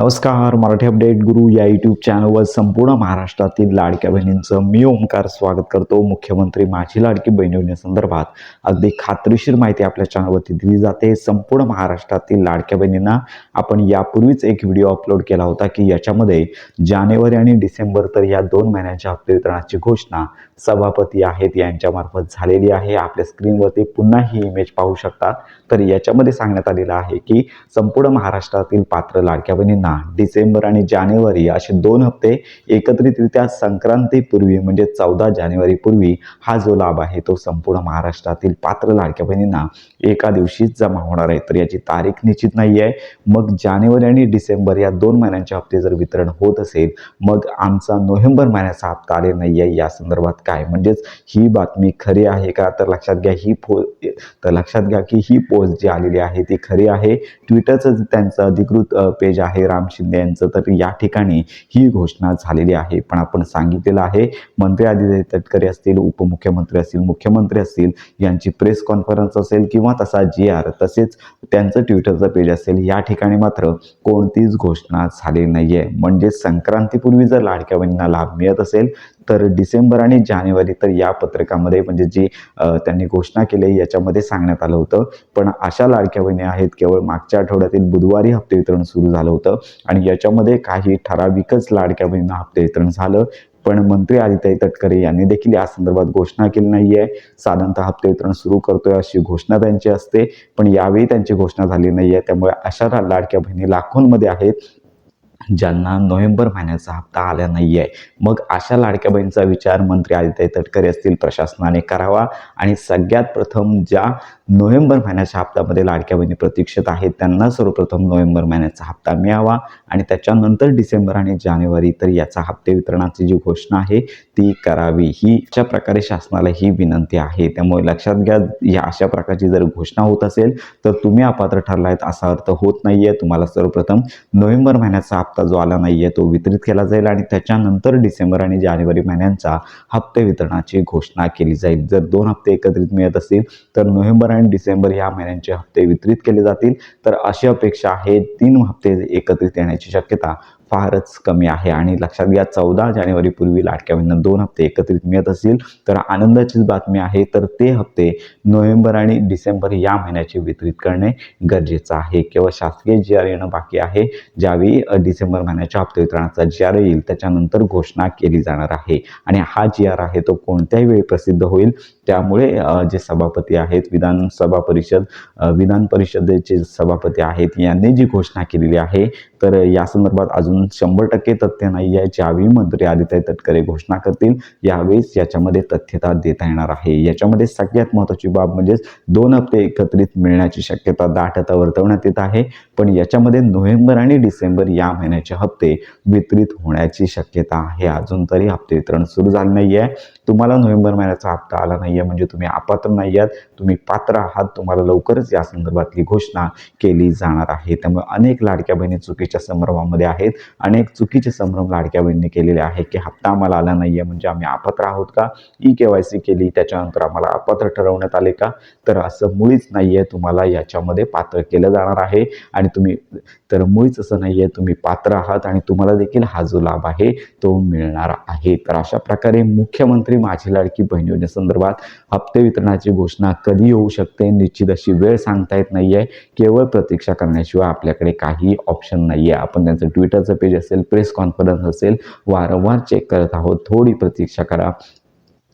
नमस्कार. मराठी अपडेट गुरु या यूट्यूब चॅनलवर संपूर्ण महाराष्ट्रातील लाडक्या बहिणींचं मी ओंकार स्वागत करतो. मुख्यमंत्री माझी लाडकी बहीण योजनेसंदर्भात अगदी खात्रीशीर माहिती आपल्या चॅनलवरती दिली जाते. संपूर्ण महाराष्ट्रातील लाडक्या बहिणींना आपण यापूर्वीच एक व्हिडिओ अपलोड केला होता की याच्यामध्ये जानेवारी आणि डिसेंबर तर या 2 महिन्यांच्या हप्ते वितरणाची घोषणा सभापती आहेत यांच्यामार्फत झालेली आहे. आपल्या स्क्रीनवरती पुन्हा ही इमेज पाहू शकता. तर याच्यामध्ये सांगण्यात आलेलं आहे की संपूर्ण महाराष्ट्रातील पात्र लाडक्या बहिणींना डिसेंबर आणि जानेवारी असे 2 हप्ते एकत्रितरित्या संक्रांतीपूर्वी म्हणजे 14 जानेवारी पूर्वी हा जो लाभ आहे तो संपूर्ण महाराष्ट्रातील पात्र लाडक्या बहिणींना एका दिवशीच जमा होणार आहे. तर याची तारीख निश्चित नाही आहे. मग जानेवारी आणि डिसेंबर या 2 महिन्यांचे हप्ते जर वितरण होत असेल मग आमचा नोव्हेंबर महिन्याचा हप्ता आले नाही आहे या संदर्भात काय म्हणजेच ही बातमी खरी आहे का? तर लक्षात घ्या की ही पोस्ट जी आलेली आहे ती खरी आहे. ट्विटरचं त्यांचं अधिकृत पेज आहे राम शिंदे यांचं. तर या ठिकाणी ही घोषणा झालेली आहे. पण आपण सांगितलेलं आहे मंत्री आदित्य तटकरे असतील, उपमुख्यमंत्री असतील, मुख्यमंत्री असतील यांची प्रेस कॉन्फरन्स असेल किंवा तसा GR तसेच त्यांचं ट्विटरचं पेज असेल या ठिकाणी मात्र कोणतीच घोषणा झाली नाहीये. म्हणजे संक्रांतीपूर्वी जर लाडक्या बहिणींना लाभ मिळत असेल तर डिसेंबर आणि जानेवारी तर या पत्रकामध्ये म्हणजे जी त्यांनी घोषणा केली याच्यामध्ये सांगण्यात आलं होतं. पण अशा लाडक्या बहिणी आहेत केवळ मागच्या आठवड्यातील बुधवारी हप्ते वितरण सुरू झालं होतं आणि याच्यामध्ये काही ठराविकच लाडक्या बहिणींना हप्ते वितरण झालं. पण मंत्री आदित्य तटकरे यांनी देखील या संदर्भात घोषणा केली नाहीये. साधारणतः हप्ते वितरण सुरू करतोय अशी घोषणा त्यांची असते पण यावेळी त्यांची घोषणा झाली नाहीये. त्यामुळे अशा लाडक्या बहिणी लाखोंमध्ये आहेत ज्यांना नोव्हेंबर महिन्याचा हप्ता आला नाहीये. मग अशा लाडक्या बहिणीचा विचार मंत्री आदित्य तटकरे असतील प्रशासनाने करावा आणि सगळ्यात प्रथम ज्या नोव्हेंबर महिन्याच्या हप्त्यामध्ये लाडक्या बहिणी प्रतीक्षित आहेत त्यांना सर्वप्रथम नोव्हेंबर महिन्याचा हप्ता मिळावा आणि त्याच्यानंतर डिसेंबर आणि जानेवारी तर याचा हप्ते वितरणाची जी घोषणा आहे ती करावी. ही अशा प्रकारे शासनाला ही विनंती आहे. त्यामुळे लक्षात घ्या या अशा प्रकारची जर घोषणा होत असेल तर तुम्ही अपात्र ठरलायत असा अर्थ होत नाहीये. तुम्हाला सर्वप्रथम नोव्हेंबर महिन्याचा हप्ता जो आला नाहीये तो वितरित केला जाईल आणि त्याच्यानंतर डिसेंबर आणि जानेवारी महिन्यांचा हप्ते वितरणाची घोषणा केली जाईल. जर 2 हप्ते एकत्रित मिळत असतील तर नोव्हेंबर आणि डिसेंबर या महिन्यांचे हप्ते वितरित केले जातील. तर अशी अपेक्षा आहे 3 हप्ते एकत्रित येण्याची शक्यता फारच कमी आहे. आणि लक्षात घ्या 14 जानेवारी पूर्वी लाडक्या बहिणींना 2 हप्ते एकत्रित मिळत असतील तर आनंदाचीच बातमी आहे. तर ते हप्ते नोव्हेंबर आणि डिसेंबर या महिन्याचे वितरित करणे गरजेचं आहे. केवळ शासकीय GR येणं बाकी आहे. ज्यावेळी डिसेंबर महिन्याच्या हप्ते वितरणाचा GR येईल त्याच्यानंतर घोषणा केली जाणार आहे आणि हा GR आहे तो कोणत्याही वेळी प्रसिद्ध होईल. त्यामुळे जे सभापती आहेत विधान परिषदेचे सभापती आहेत यांनी जी घोषणा केलेली आहे तर या संदर्भात अजून 100% तथ्य नाही आहे. ज्यावेळी मंत्री आदित्य तटकरे घोषणा करतील यावेळेस याच्यामध्ये तथ्यता देता येणार आहे. याच्यामध्ये सगळ्यात महत्त्वाची बाब म्हणजे 2 हप्ते एकत्रित मिळण्याची शक्यता दाटता वर्तवण्यात येत आहे. पण याच्यामध्ये नोव्हेंबर आणि डिसेंबर या महिन्याचे हप्ते वितरित होण्याची शक्यता आहे. अजून तरी हप्ते वितरण सुरू झाले नाही आहे. तुम्हाला नोव्हेंबर महिन्याचा हप्ता आला नाही आहे म्हणजे तुम्ही अपात्र नाही आहात, तुम्ही पात्र आहात. तुम्हाला लवकरच या संदर्भातली घोषणा केली जाणार आहे. त्यामुळे अनेक लाडक्या बहिणी चुकीच्या संभ्रमामध्ये आहेत. अनेक चुकीचे संभ्रम लाडक्या बहिणींनी केलेले आहे की हप्ता आम्हाला आला नाहीये म्हणजे आम्ही अपात्र आहोत का? KYC केली त्याच्यानंतर आम्हाला अपात्र ठरवण्यात आले का? तर असं मुळीच नाहीये. तुम्हाला याच्यामध्ये पात्र केलं जाणार आहे आणि तुम्ही तर मुळीच असं नाहीये. तुम्ही पात्र आहात आणि तुम्हाला देखील हा जो लाभ आहे तो मिळणार आहे. तर अशा प्रकारे मुख्यमंत्री माझी लाडकी बहीण योजनेसंदर्भात हप्ते वितरणाची घोषणा कधी येऊ शकते निश्चित अशी वेळ सांगता येत नाहीये. केवळ प्रतीक्षा करण्याशिवाय आपल्याकडे काही ऑप्शन नाहीये. आपण त्यांचं ट्विटरचं पेज असेल, प्रेस कॉन्फरन्स असेल वारंवार चेक करत आहोत. थोडी प्रतीक्षा करा.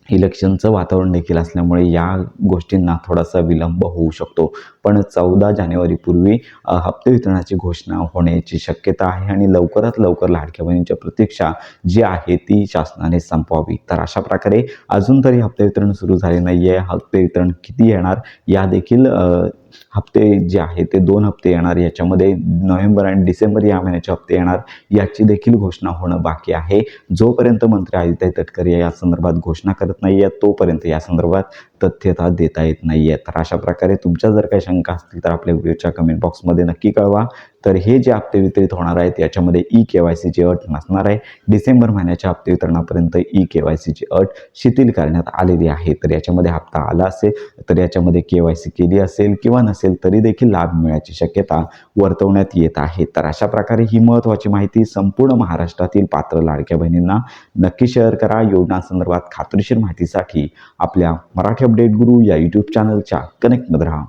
इलेक्शनचं वातावरण देखील असल्यामुळे या गोष्टींना थोडासा विलंब होऊ शकतो. पण 14 जानेवारी पूर्वी हप्ते वितरणाची घोषणा होण्याची शक्यता आहे आणि लवकरात लवकर लाडक्या बहिणींच्या प्रतीक्षा जी आहे ती शासनाने संपवावी. तर अशा प्रकारे अजून तरी हप्ते वितरण सुरू झाले नाही आहे. हप्ते वितरण किती येणार या देखील हप्ते जे आहे ते 2 हप्ते येणार. याच्यामध्ये नोव्हेंबर आणि डिसेंबर या महिन्याचे हप्ते येणार याची देखील घोषणा होणं बाकी आहे. जोपर्यंत मंत्री आदित्य तटकरे या संदर्भात घोषणा करत नाही आहेत तोपर्यंत या संदर्भात तथ्यता देता येत नाही आहे. तर अशा प्रकारे तुमच्या जर काही शंका असतील तर आपल्या व्हिडिओच्या कमेंट बॉक्समध्ये नक्की कळवा. तर हे जे हप्ते वितरित होणार आहेत याच्यामध्ये KYCची अट नसणार आहे. डिसेंबर महिन्याच्या हप्ते वितरणापर्यंत KYCची अट शिथिल करण्यात आलेली आहे. तर याच्यामध्ये हप्ता आला असेल तर याच्यामध्ये KYC केली असेल किंवा नसेल तरी देखील लाभ मिळण्याची शक्यता वर्तवण्यात येत आहे. तर अशा प्रकारे ही महत्त्वाची माहिती संपूर्ण महाराष्ट्रातील पात्र लाडक्या बहिणींना नक्की शेअर करा. योजनांसंदर्भात खात्रीशीर माहितीसाठी आपल्या मराठी अपडेट गुरु या यूट्यूब चॅनलच्या कनेक्टमध्ये राहा.